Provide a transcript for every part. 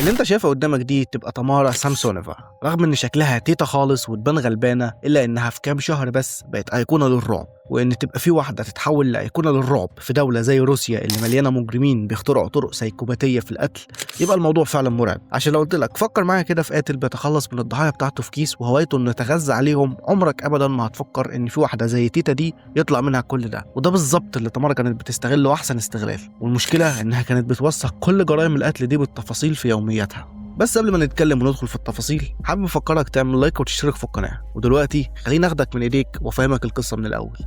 اللي انت شايفها قدامك دي تبقى تمارا سامسونوفا. رغم ان شكلها تيتا خالص وتبان غلبانه، الا انها في كام شهر بس بقت ايقونه للرعب. وان تبقى في واحده تتحول لايقونه للرعب في دوله زي روسيا اللي مليانه مجرمين بيخترعوا طرق سيكوباتيه في القتل، يبقى الموضوع فعلا مرعب. عشان لو قلت لك فكر معايا كده في قاتل بيتخلص من الضحايا بتاعته في كيس وهوايته انه يتغذى عليهم، عمرك ابدا ما هتفكر ان في واحده زي تيتا دي يطلع منها كل ده. وده بالظبط اللي تمارا كانت بتستغله احسن استغلال. والمشكله انها كانت بتوثق كل جرائم القتل دي بالتفاصيل في يومياتها. بس قبل ما نتكلم وندخل في التفاصيل، حابب افكرك تعمل لايك وتشترك في القناه. ودلوقتي خليني اخدك من ايديك وافهمك القصه من الاول.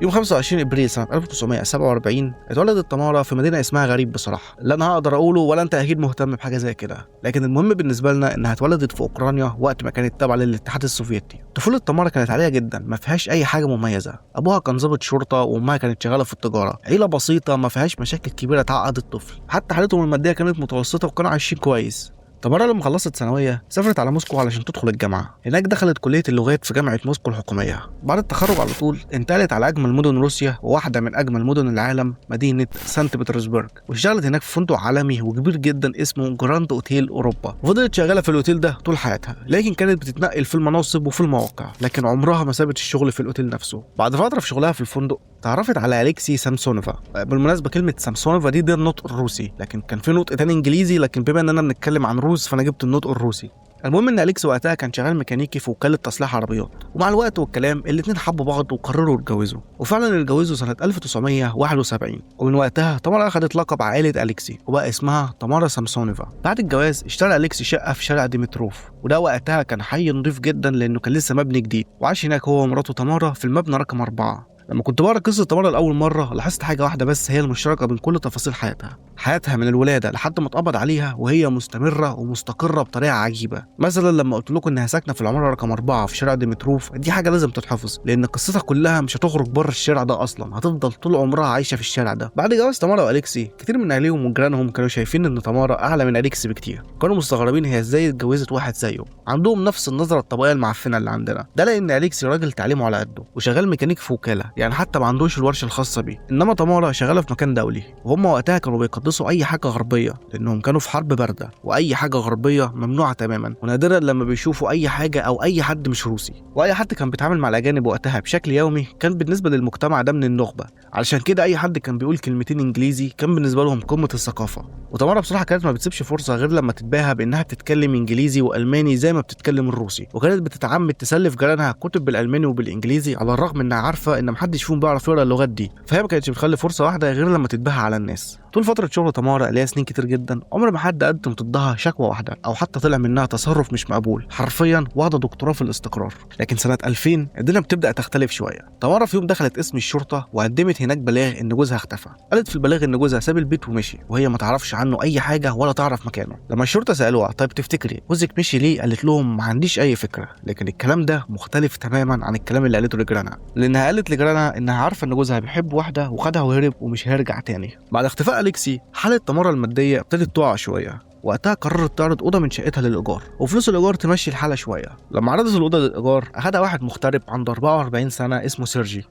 يوم 25 ابريل سنه 1947 اتولدت تمارا في مدينه اسمها غريب بصراحه، لا انا هقدر اقوله ولا انت اكيد مهتم بحاجه زي كده، لكن المهم بالنسبه لنا انها اتولدت في اوكرانيا وقت ما كانت تابعه للاتحاد السوفيتي. طفوله تمارا كانت عاديه جدا، ما فيهاش اي حاجه مميزه. ابوها كان ضابط شرطه وامها كانت شغاله في التجاره، عيله بسيطه ما فيهاش مشاكل كبيره تعقد الطفل، حتى حالتهم الماديه كانت متوسطه وكانوا عايشين كويس. تمارا لما خلصت ثانويه سافرت على موسكو علشان تدخل الجامعه. هناك دخلت كليه اللغات في جامعه موسكو الحكوميه. بعد التخرج على طول انتقلت على اجمل مدن روسيا وواحده من اجمل مدن العالم، مدينه سانت بطرسبرغ، واشتغلت هناك في فندق عالمي وكبير جدا اسمه جراند اوتيل اوروبا. وفضلت شغاله في الاوتيل ده طول حياتها، لكن كانت بتتنقل في المناصب وفي المواقع، لكن عمرها ما سابت الشغل في الاوتيل نفسه. بعد فتره في شغلها في الفندق تعرفت على اليكسي سامسونوفا. بالمناسبه كلمه سامسونوفا دي النطق الروسي، لكن كان في نطق تاني انجليزي، لكن بما اننا بنتكلم عن روس فانا جبت النطق الروسي. المهم ان اليكس وقتها كان شغال ميكانيكي في وكاله تصليح عربيات، ومع الوقت والكلام الاثنين حبوا بعض وقرروا يتجوزوا، وفعلا اتجوزوا سنه 1971. ومن وقتها تمارا اخذت لقب عائله اليكسي وبقى اسمها تمارا سامسونوفا. بعد الجواز اشترى اليكسي شقه في شارع ديمتروف، وده وقتها كان حي نظيف جدا لانه كان لسه مبني جديد، وعاش هناك هو ومراته تمارا في المبنى رقم 4. لما كنت بقرا قصه تمارا لاول مره لاحظت حاجه واحده بس هي المشتركه بين كل تفاصيل حياتها من الولاده لحد ما اتقبض عليها، وهي مستمره ومستقره بطريقه عجيبه. مثلا لما قلت لكم انها ساكنه في العماره رقم 4 في شارع ديمتروف، دي حاجه لازم تتحفظ لان قصتها كلها مش هتخرج بره الشارع ده اصلا، هتفضل طول عمرها عايشه في الشارع ده. بعد جواز تمارا واليكسي كتير من اهليهم وجيرانهم كانوا شايفين ان تمارا اعلى من اليكسي بكتير، كانوا مستغربين هي ازاي اتجوزت واحد زيه، عندهم نفس النظره الطبقيه المعفنه اللي عندنا. ده لان اليكسي راجل تعليمه على قده وشغال ميكانيك في وكاله، يعني حتى ما عندوش الورشه الخاصه بيه، انما تمارا شغاله في مكان دولي. وهم وقتها كانوا بيقدسوا اي حاجه غربيه لانهم كانوا في حرب بارده، واي حاجه غربيه ممنوعه تماما، ونادرا لما بيشوفوا اي حاجه او اي حد مش روسي. واي حد كان بيتعامل مع الاجانب وقتها بشكل يومي كان بالنسبه للمجتمع ده من النخبه، علشان كده اي حد كان بيقول كلمتين انجليزي كان بالنسبه لهم قمه الثقافه. وتمارا بصراحه كانت ما بتسيبش فرصه غير لما تتباهى بانها بتتكلم انجليزي والماني زي ما بتتكلم الروسي، وكانت بتتعمد تسلف جيرانها كتب بالالماني وبالانجليزي على الرغم انها عارفه ان محدش فيهم بيعرف يقرا اللغات دي، فهي ما كانتش بتخلي فرصه واحده غير لما تتباهى على الناس. طول فتره شغل تمارا اللي هي سنين كتير جدا عمر ما حد قدم ضدها شكوى واحده او حتى طلع منها تصرف مش مقبول، حرفيا واخده دكتوراه في الاستقرار. لكن سنه 2000 الدنيا بتبدا تختلف شويه. تمارا في يوم دخلت اسم الشرطه وقدمت هناك بلاغ ان جوزها اختفى. قالت في البلاغ ان جوزها ساب البيت ومشي، وهي ما تعرفش عنه اي حاجه ولا تعرف مكانه. لما الشرطه سالوها طيب تفتكري جوزك مشي ليه، قالت لهم ما عنديش اي فكره. لكن الكلام ده مختلف تماما عن الكلام اللي قالته لجيرانها، لانها قالت لجيرانها انها عارفه ان جوزها بيحب واحده وخدها وهرب ومش هيرجع تاني. بعد اختفاء اليكسي حاله تمارا الماديه ابتدت تقع شويه. وقتها قررت تعرض اوضه من شقتها للايجار وفلوس الايجار تمشي الحاله شويه. لما عرضت الاوضه للايجار اخدها واحد مغترب عنده 44 سنه اسمه سيرجي.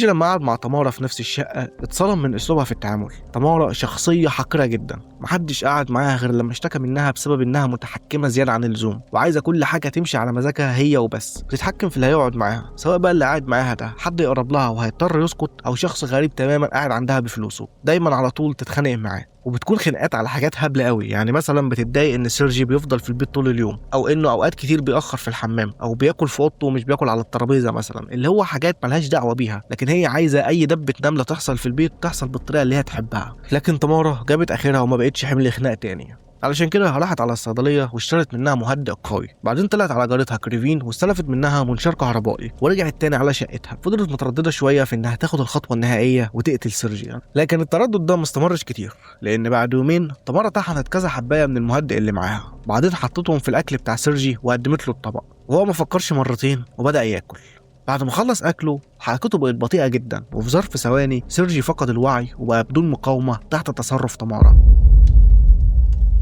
لما قعد مع تمارا في نفس الشقه اتصدم من اسلوبها في التعامل. تمارا شخصيه حقيره جدا، محدش قعد معاها غير لما اشتكى منها بسبب انها متحكمه زياده عن اللزوم وعايزه كل حاجه تمشي على مزاجها هي وبس، بتتحكم في اللي هيقعد معاها، سواء بقى اللي قاعد معاها ده حد يقرب لها وهيضطر يسكت او شخص غريب تماما قاعد عندها بفلوسه. دايما على طول تتخانق معاه، وبتكون خناقات على حاجات هبله قوي. يعني مثلا بتتضايق ان سيرجي بيفضل في البيت طول اليوم، او انه اوقات كتير بيأخر في الحمام، او بياكل في اوضته ومش بياكل على الترابيزه مثلا، اللي هو حاجات ملهاش دعوه بيها، لكن هي عايزه اي دبه نمله تحصل في البيت تحصل بالطريقه اللي هي تحبها. لكن تمارا جابت اخرها وما بقتش حمل خناق تاني، علشان كده راحت على الصيدليه واشترت منها مهدئ قوي. بعدين طلعت على جارتها كريفين واستلفت منها منشار كهربائي ورجعت تاني على شقتها. فضلت متردده شويه في انها تاخد الخطوه النهائيه وتقتل سيرجي، لكن التردد ده ما استمرش كتير، لان بعد يومين تمارا طحنت كذا حبايه من المهدئ اللي معاها، بعدين حطتهم في الاكل بتاع سيرجي وقدمت له الطبق، وهو ما فكرش مرتين وبدا ياكل. بعد ما خلص اكله حركته بقت بطيئه جدا، وفي ظرف ثواني سيرجي فقد الوعي وبقى بدون مقاومه تحت تصرف تمارا.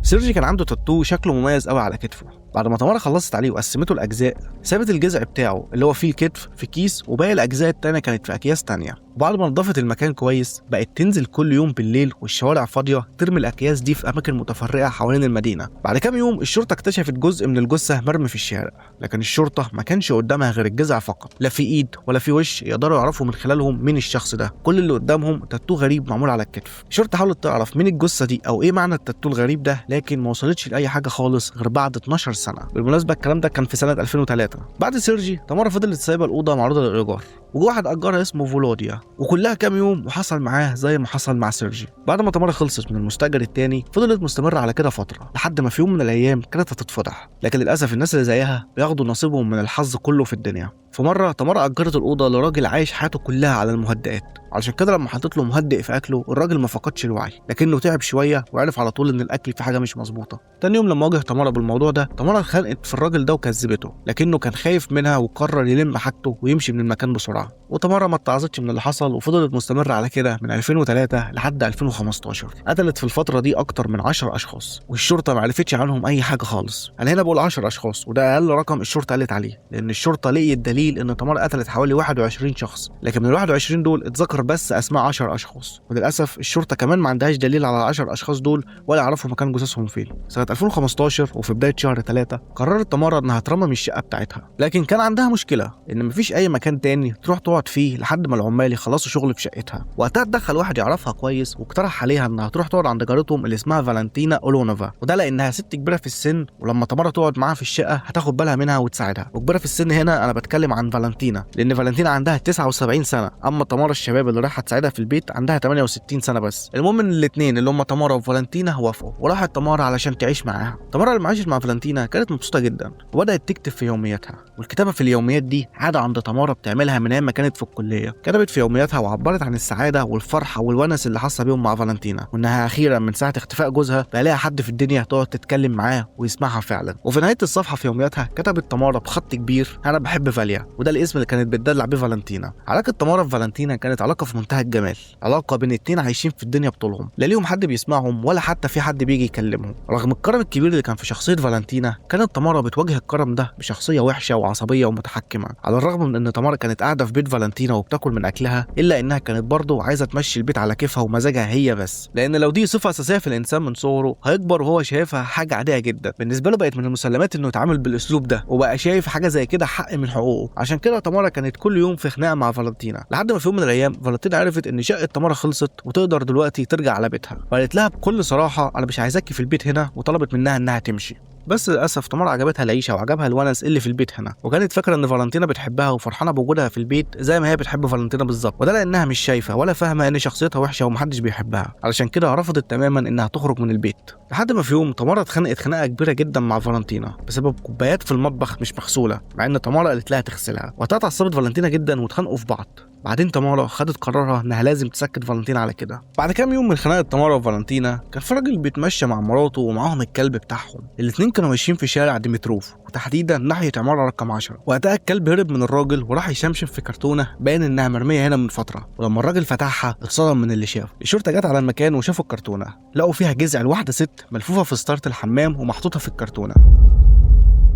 سيرجي كان عنده تاتو شكله مميز قوي على كتفه. بعد ما تمارا خلصت عليه وقسمته الاجزاء سابت الجزء بتاعه اللي هو فيه الكتف في كيس، وباقي الاجزاء التانية كانت في اكياس تانية. وبعد ما نظفت المكان كويس بقت تنزل كل يوم بالليل والشوارع فاضيه ترمي الاكياس دي في اماكن متفرقه حوالين المدينه. بعد كام يوم الشرطه اكتشفت جزء من الجثه مرمي في الشارع، لكن الشرطه ما كانش قدامها غير الجذع فقط، لا في ايد ولا في وش يقدروا يعرفوا من خلالهم مين الشخص ده. كل اللي قدامهم تاتو غريب معمول على الكتف. الشرطه حاولت تعرف مين الجثه دي او ايه معنى التاتو الغريب ده، لكن ما وصلتش لاي حاجه خالص غير بعد 12 سنه. بالمناسبه الكلام ده كان في سنه 2003. بعد سيرجي تمارا فضلت سايبه الاوضه معروضه للايجار، وجه واحد اجرها اسمه فولوديا، وكلها كام يوم وحصل معاه زي ما حصل مع سيرجي. بعد ما تمارا خلصت من المستاجر التاني فضلت مستمره على كده فتره لحد ما في يوم من الايام كانت هتتفضح، لكن للاسف الناس اللي زيها بياخدوا نصيبهم من الحظ كله في الدنيا. في مره تمارا اجرت الاوضه لراجل عايش حياته كلها على المهدئات، علشان كده لما حطيت له مهدئ في اكله الراجل ما فقدش الوعي، لكنه تعب شويه وعرف على طول ان الاكل فيه حاجه مش مظبوطه. تاني يوم لما واجه تمارا بالموضوع ده تمارا اتخانقت في الراجل ده وكذبته، لكنه كان خايف منها وقرر يلم حاجته ويمشي من المكان بسرعه. وتمارا ما اتعظتش من اللي حصل وفضلت مستمره على كده من 2003 لحد 2015. قتلت في الفتره دي اكتر من 10 اشخاص والشرطه ما عرفتش عنهم اي حاجه خالص. انا هنا بقول 10 اشخاص وده اقل رقم الشرطه قالت عليه، لان الشرطه لقيت دليل ان تمارا قتلت حوالي 21 شخص، لكن من ال 21 دول اتذكر بس اسماء 10 اشخاص. وللاسف الشرطه كمان ما عندهاش دليل على 10 اشخاص دول ولا يعرفوا مكان جثثهم فين. سنه 2015 وفي بدايه شهر 3 قررت تمارا انها ترمم الشقه بتاعتها، لكن كان عندها مشكله ان مفيش اي مكان تاني تروح تقعد فيه لحد ما العمال يخلصوا شغل في شقتها. وقتها اتدخل واحد يعرفها كويس واقترح عليها انها تروح تقعد عند جارتهم اللي اسمها فالنتينا اولونوفا، وده لانها ست كبيره في السن ولما تمارا تقعد معاها في الشقه هتاخد بالها منها وتساعدها. وكبيره في السن هنا انا بتكلم عن فالنتينا، لان فالنتينا عندها 79 سنه، اما تمارا الشباب اللي رايحه تساعدها في البيت عندها 68 سنه بس. المهم ان الاثنين اللي هم تمارا وفالنتينا وافقوا وراحت تمارا علشان تعيش معاها. تمارا لما عاشت مع فالنتينا كانت مبسوطه جدا وبدات تكتب في يومياتها، والكتابه في اليوميات دي عاده عند تمارا بتعملها من ايام ما كانت في الكليه. كتبت في يومياتها وعبرت عن السعاده والفرحه والونس اللي حاسه بيهم مع فالنتينا، وانها اخيرا من ساعه اختفاء جوزها بقى لها حد في الدنيا تقعد تتكلم معاه ويسمعها فعلا. وفي نهايه الصفحه في يومياتها كتبت تمارا بخط كبير انا بحب فاليا، وده الاسم اللي كانت بتدلع بيه فالنتينا. علاقه تمارا وفالنتينا كانت علاقه في منتهى الجمال، علاقه بين اتنين عايشين في الدنيا بطولهم، لا ليهم حد بيسمعهم ولا حتى في حد بيجي يكلمهم. رغم الكرم الكبير اللي كان في شخصيه فالنتينا كانت تمارا بتواجه الكرم ده بشخصيه وحشه وعصبيه ومتحكمه. على الرغم من ان تمارا كانت قاعده في بيت فالنتينا وبتاكل من اكلها، الا انها كانت برضه عايزه تمشي البيت على كيفها ومزاجها هي بس، لان لو دي صفه اساسيه في الانسان من صغره هيكبر وهو شايفها حاجه عاديه جدا. بالنسبه له بقت من المسلمات انه يتعامل بالاسلوب ده، وبقى شايف حاجه زي كده حق من حقوقه. عشان كده تمارا كانت كل يوم في خناقه مع فالنتينا، لحد ما في يوم من الايام فالنتينا عرفت ان شقه تمارا خلصت وتقدر دلوقتي ترجع على بيتها، وقالت لها بكل صراحه انا مش عايزاكي في البيت هنا، وطلبت منها انها تمشي. بس للاسف تمارا عجبتها العيشه وعجبها الونس اللي في البيت هنا، وكانت فاكره ان فالنتينا بتحبها وفرحانه بوجودها في البيت زي ما هي بتحب فالنتينا بالظبط، وده لانها مش شايفه ولا فاهمه ان شخصيتها وحشه ومحدش بيحبها. علشان كده رفضت تماما انها تخرج من البيت، لحد ما في يوم تمارا اتخانقت خناقه كبيره جدا مع فالنتينا بسبب كوبايات في المطبخ مش مغسوله، مع ان تمارا قالت لها تغسلها. وقتها اتعصبت فالنتينا جدا واتخانقوا في بعض. بعدين تمارا خدت قرارها انها لازم تسكت فالنتينا على كده. بعد كام يوم من خناقه تمارا وفالنتينا كان في راجل بيتمشى مع مراته ومعاهم الكلب بتاعهم. الاثنين كانوا ماشيين في شارع ديمتروف وتحديدا ناحيه عماره رقم 10. وقتها الكلب هرب من الراجل وراح يشمشم في كرتونه باين انها مرميه هنا من فتره، ولما الراجل فتحها اتصدم من اللي شافه. الشرطه جت على المكان وشافوا الكرتونه، لقوا فيها جذع لواحده ست ملفوفه في ستاره الحمام ومحطوطه في الكرتونه،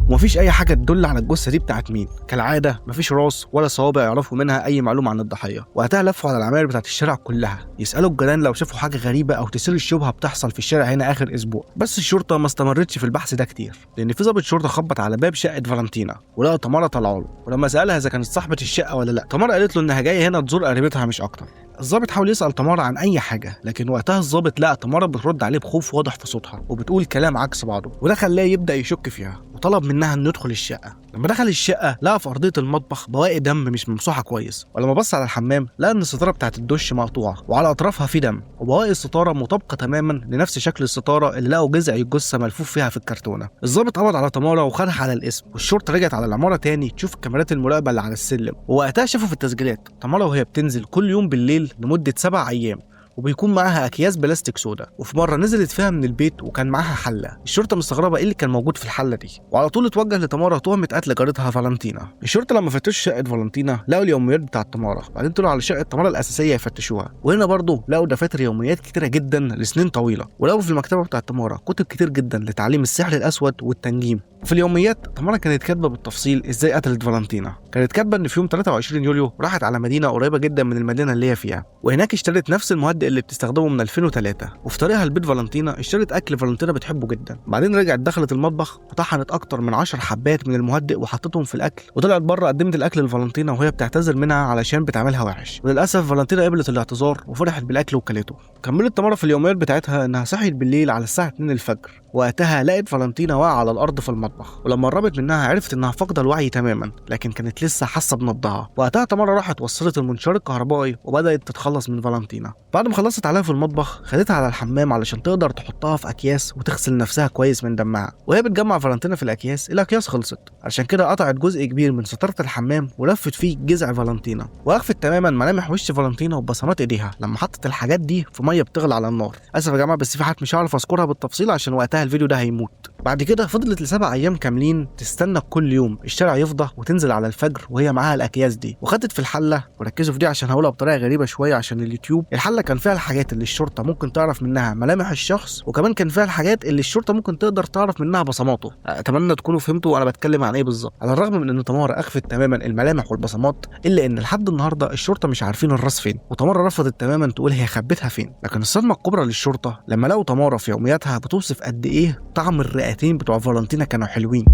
ومفيش اي حاجه تدل على الجثه دي بتاعت مين. كالعاده مفيش راس ولا صوابع يعرفوا منها اي معلومه عن الضحيه. وقتها لفوا على العماير بتاعت الشارع كلها يسالوا الجيران لو شافوا حاجه غريبه او تثير الشبهه بتحصل في الشارع هنا اخر اسبوع. بس الشرطه ما استمرتش في البحث ده كتير، لان في ضابط شرطه خبط على باب شقه فالنتينا ولقى تمارا طالعه له، ولما سالها اذا كانت صاحبه الشقه ولا لا تمارا قالت له انها جايه هنا تزور قريبتها مش اكتر. الضابط حاول يسال تمارا عن اي حاجه، لكن وقتها الضابط لقى تمارا بترد عليه بخوف واضح في صوتها وبتقول كلام عكس بعضه، وده خلاه يبدا يشك فيها وطلب منها انه يدخل الشقه. لما دخل الشقه لقى في ارضيه المطبخ بواقي دم مش ممسوحه كويس، ولما بص على الحمام لقى ان الستاره بتاعت الدش مقطوعه وعلى اطرافها في دم، وبواقي الستاره مطابقه تماما لنفس شكل الستاره اللي لقوا جذع الجثه ملفوف فيها في الكرتونه. الضابط قبض على تمارا وخدها على الاسم، والشرطه رجعت على العماره تاني تشوف الكاميرات المراقبه اللي على السلم، ووقتها شافوا في التسجيلات تمارا وهي بتنزل كل يوم بالليل لمده 7 ايام وبيكون معاها اكياس بلاستيك سودا، وفي مره نزلت فيها من البيت وكان معاها حله. الشرطه مستغربه ايه اللي كان موجود في الحله دي، وعلى طول اتوجه لتمارا تهمه قتل جارتها فالنتينا. الشرطه لما فتشوا شقه فالنتينا لقوا اليوميات بتاعه تمارا، بعدين طلعوا على شقه تمارا الاساسيه يفتشوها، وهنا برضه لقوا دفاتر يوميات كتيره جدا لسنين طويله، ولقوا في المكتبه بتاعه تمارا كتب كتير جدا لتعليم السحر الاسود والتنجيم. في اليوميات تمارا كانت كاتبه بالتفصيل ازاي قتلت فالنتينا. كانت كاتبه ان في يوم 23 يوليو راحت على مدينه قريبه جدا من المدينه اللي هي فيها، وهناك اشترت نفس المهدئ اللي بتستخدمه من 2003، وفي طريقها لبيت فالنتينا اشترت اكل فالنتينا بتحبه جدا. بعدين رجعت دخلت المطبخ وطحنت اكتر من 10 حبات من المهدئ وحطتهم في الاكل، وطلعت بره قدمت الاكل لفالنتينا وهي بتعتذر منها علشان بتعملها وحش. وللاسف فالنتينا قبلت الاعتذار وفرحت بالاكل وكلته. كملت تمارا في اليوميات بتاعتها انها صحيت بالليل على الساعه 2 الفجر، وقتها لقت فالنتينا واقعه على الارض في المطبخ، ولما قربت منها عرفت انها فاقده الوعي تماما، لكن كانت لسه حاسه بنبضها. وقتها تمارا راحت وصلت المنشار الكهربائي وبدات تتخلص من فالنتينا. بعد ما خلصت عليها في المطبخ خدتها على الحمام علشان تقدر تحطها في اكياس وتغسل نفسها كويس من دمها. وهي بتجمع فالنتينا في الاكياس خلصت، عشان كده قطعت جزء كبير من ستاره الحمام ولفت فيه جذع فالنتينا، واخفت تماما ملامح وش فالنتينا وبصمات ايديها لما حطت الحاجات دي في ميه بتغلي على النار. اسف يا جماعه بس في حاجات مش هعرف اذكرها بالتفصيل عشان وقتها الفيديو ده هيموت. بعد كده فضلت ل7 ايام كاملين تستنى كل يوم الشارع يفضى وتنزل على الفجر وهي معاها الاكياس دي، وخدت في الحله، وركزوا في دي عشان هقولها بطريقه غريبه شويه عشان اليوتيوب، الحله كان فيها الحاجات اللي الشرطه ممكن تعرف منها ملامح الشخص، وكمان كان فيها الحاجات اللي الشرطه ممكن تقدر تعرف منها بصماته. اتمنى تكونوا فهمتوا انا بتكلم عن ايه بالظبط. على الرغم من ان تمارا اخفت تماما الملامح والبصمات، الا ان لحد النهارده الشرطه مش عارفين الراس فين، وتمارا رفضت تماما تقول هي خبتها فين. لكن الصدمه الكبرى للشرطه لما لقوا تمارا في يومياتها بتوصف قد ايه طعم الرئتين بتوع فالنتينا كانوا حلوين،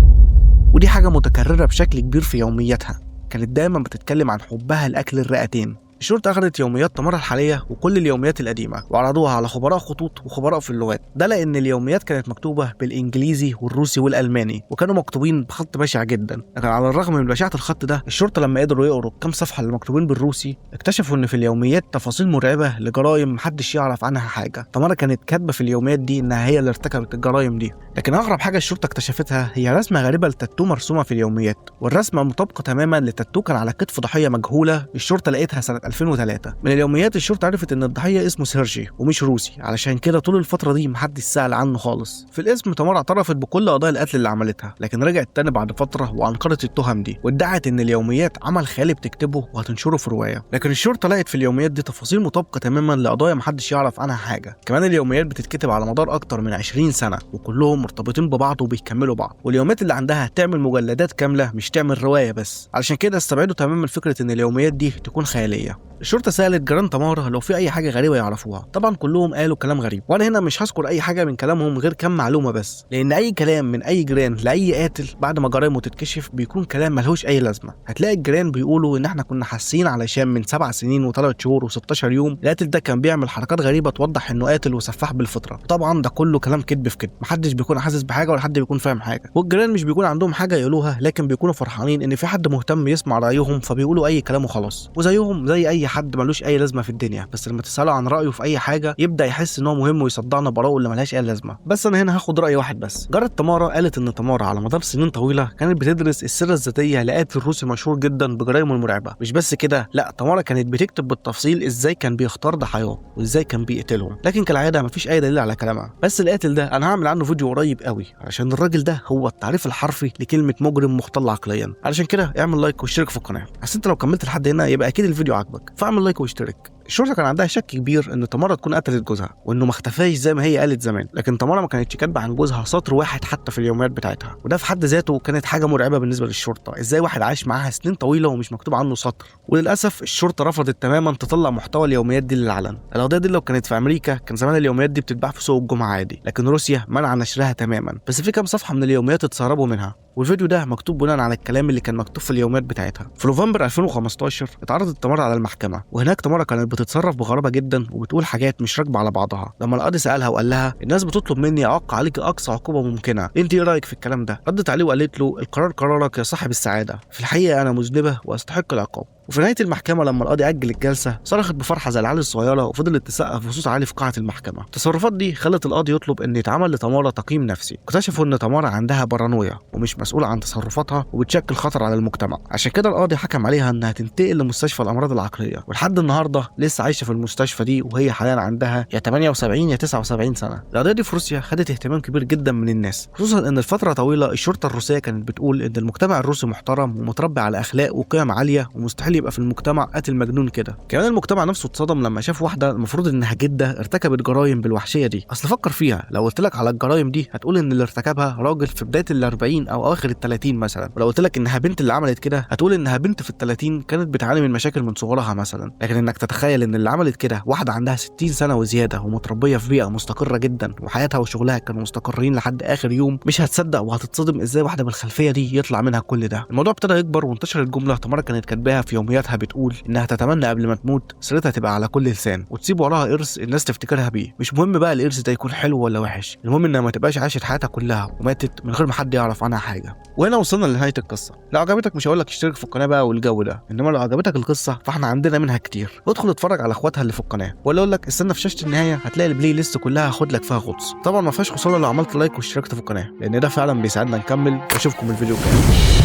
ودي حاجه متكرره بشكل كبير في يومياتها. كانت دايما بتتكلم عن حبها لاكل الرئتين. الشرطه اخذت يوميات تمارا الحاليه وكل اليوميات القديمه وعرضوها على خبراء خطوط وخبراء في اللغات، ده لان اليوميات كانت مكتوبه بالانجليزي والروسي والالماني، وكانوا مكتوبين بخط بشع جدا. لكن على الرغم من بشاعه الخط ده، الشرطه لما قدروا يقروا كام صفحه اللي مكتوبين بالروسي اكتشفوا ان في اليوميات تفاصيل مرعبه لجرائم محدش يعرف عنها حاجه. تمارا كانت كاتبه في اليوميات دي انها هي اللي ارتكبت الجرائم دي. لكن اغرب حاجه الشرطه اكتشفتها هي رسمه غريبه لتاتو مرسومه في اليوميات، والرسمه مطابقه تماما لتاتو كان على كتف ضحيه مجهوله الشرطه لقيتها سنه 2003. من اليوميات الشرطه عرفت ان الضحيه اسمه سيرجي ومش روسي، علشان كده طول الفتره دي محدش سأل عنه خالص. في الاسم تمارا اعترفت بكل قضايا القتل اللي عملتها، لكن رجعت تاني بعد فتره وانكرت التهم دي، وادعت ان اليوميات عمل خيالي بتكتبه وهتنشره في روايه. لكن الشرطه لقت في اليوميات دي تفاصيل مطابقه تماما لقضايا محدش يعرف عنها حاجه. كمان اليوميات بتتكتب على مدار اكتر من 20 سنه وكلهم مرتبطين ببعض وبيكملوا بعض، واليوميات اللي عندها تعمل مجلدات كامله مش تعمل روايه بس، علشان كده استبعدوا تماما فكره ان اليوميات دي تكون خياليه. الشرطه سالت جيران تمارا لو في اي حاجه غريبه يعرفوها، طبعا كلهم قالوا كلام غريب، وانا هنا مش هذكر اي حاجه من كلامهم غير كام معلومه بس، لان اي كلام من اي جيران لاي قاتل بعد ما جرايمه تتكشف بيكون كلام ملهوش اي لازمه. هتلاقي الجيران بيقولوا ان احنا كنا حاسين علشان من 7 سنين و3 شهور و16 يوم القاتل ده كان بيعمل حركات غريبه توضح انه قاتل وسفاح بالفطره. طبعا ده كله كلام كذب في كذب، محدش بيكون حاسس بحاجه ولا حد بيكون فاهم حاجه، والجيران مش بيكون عندهم حاجه يقولوها، لكن بيكونوا فرحانين ان في حد مهتم يسمع رايهم فبيقولوا اي كلام وخلاص، وزيهم زي اي حد ملوش اي لازمه في الدنيا، بس لما تساله عن رايه في اي حاجه يبدا يحس ان هو مهم ويصدعنا براءه اللي ملهاش اي لازمه. بس انا هنا هاخد راي واحد بس. جاره تمارا قالت ان تمارا على مدار سنين طويله كانت بتدرس السيره الذاتيه لقاتل روسي مشهور جدا بجرايمه المرعبه. مش بس كده، لا تمارا كانت بتكتب بالتفصيل ازاي كان بيختار ضحاياه وازاي كان بيقتلهم، لكن كالعاده مفيش اي دليل على كلامها. بس القاتل ده انا هعمل عنه فيديو قريب قوي، علشان الراجل ده هو التعريف الحرفي لكلمه مجرم مختل عقليا. علشان كده اعمل لايك واشترك في القناه، بس انت لو كملت لحد هنا يبقى اكيد الفيديو عجبك، فاعمل لايك واشترك. الشرطه كان عندها شك كبير ان تمارا تكون قتلت جوزها وانه ما اختفاش زي ما هي قالت زمان، لكن تمارا ما كانتش كاتبه عن جوزها سطر واحد حتى في اليوميات بتاعتها، وده في حد ذاته كانت حاجه مرعبه بالنسبه للشرطه. ازاي واحد عايش معاها سنين طويله ومش مكتوب عنه سطر؟ وللاسف الشرطه رفضت تماما تطلع محتوى اليوميات دي للعلن. القضيه دي لو كانت في امريكا كان زمان اليوميات دي بتتباع في سوق الجمعه عادي، لكن روسيا منع نشرها تماما، بس في كام صفحه من اليوميات اتسربوا منها، والفيديو ده مكتوب بناء على الكلام اللي كان مكتوب في اليوميات بتاعتها. في نوفمبر 2015 اتعرضت تمارا على المحكمه، وهناك تمارا كانت بتتصرف بغرابه جدا وبتقول حاجات مش راكبه على بعضها. لما القاضي سالها وقال لها الناس بتطلب مني اوقع عليك اقصى عقوبه ممكنه، انت ايه رايك في الكلام ده؟ ردت عليه وقالت له القرار قرارك يا صاحب السعاده، في الحقيقه انا مذنبه واستحق العقاب. وفي نهايه المحكمه لما القاضي اجل الجلسه صرخت بفرحه زي العيال الصغيره وفضلت تسقف بصوت عالي في قاعه المحكمه. التصرفات دي خلت القاضي يطلب ان يتعمل لتمارا تقييم نفسي. اكتشفوا ان تمارا عندها بارانويا ومش مسؤوله عن تصرفاتها وبتشكل خطر على المجتمع، عشان كده القاضي حكم عليها انها تنتقل لمستشفى الامراض العقليه، ولحد النهارده لسه عايشه في المستشفى دي وهي حاليا عندها يا 78 يا 79 سنه. القضيه دي في روسيا خدت اهتمام كبير جدا من الناس، خصوصا ان لفتره طويله الشرطه الروسيه كانت بتقول ان المجتمع الروسي محترم ومتربي على اخلاق وقيم عاليه ومستحيل يبقى في المجتمع قاتل مجنون كده. كمان المجتمع نفسه اتصدم لما شاف واحده المفروض انها جده ارتكبت جرائم بالوحشيه دي. اصل فكر فيها، لو قلت لك على الجرائم دي هتقول ان اللي ارتكبها راجل في بدايه ال40 او اواخر ال30 مثلا، ولو قلت لك انها بنت اللي عملت كده هتقول انها بنت في ال30 كانت بتعاني من مشاكل من صغرها مثلا. لكن انك تتخيل ان اللي عملت كده واحده عندها 60 سنه وزياده ومتربيه في بيئه مستقره جدا وحياتها وشغلها كانوا مستقرين لحد اخر يوم، مش هتصدق وهتتصدم ازاي واحده بالخلفيه دي يطلع منها كل ده. الموضوع ابتدى يكبر وانتشرت جمله تمارا كانت كاتباها في يومياتها بتقول انها تتمنى قبل ما تموت سيرتها تبقى على كل لسان وتسيب وراها ارث الناس تفتكرها بيه. مش مهم بقى الارث ده يكون حلو ولا وحش، المهم انها ما تبقاش عاشت حياتها كلها وماتت من غير ما حد يعرف عنها حاجه. وهنا وصلنا لنهايه القصه. لو عجبتك مش هقول لك اشترك في القناه بقى والجو ده، انما لو عجبتك القصه فاحنا عندنا منها كتير، ادخل اتفرج على اخواتها اللي في القناه، ولا اقول لك استنى في شاشه النهايه هتلاقي البلاي ليست كلها هاخد لك فيها غطس. طبعا ما فيهاش خساره لو عملت لايك واشتركت في القناه، لان ده فعلا بيساعدنا نكمل، واشوفكم الفيديو الجاي.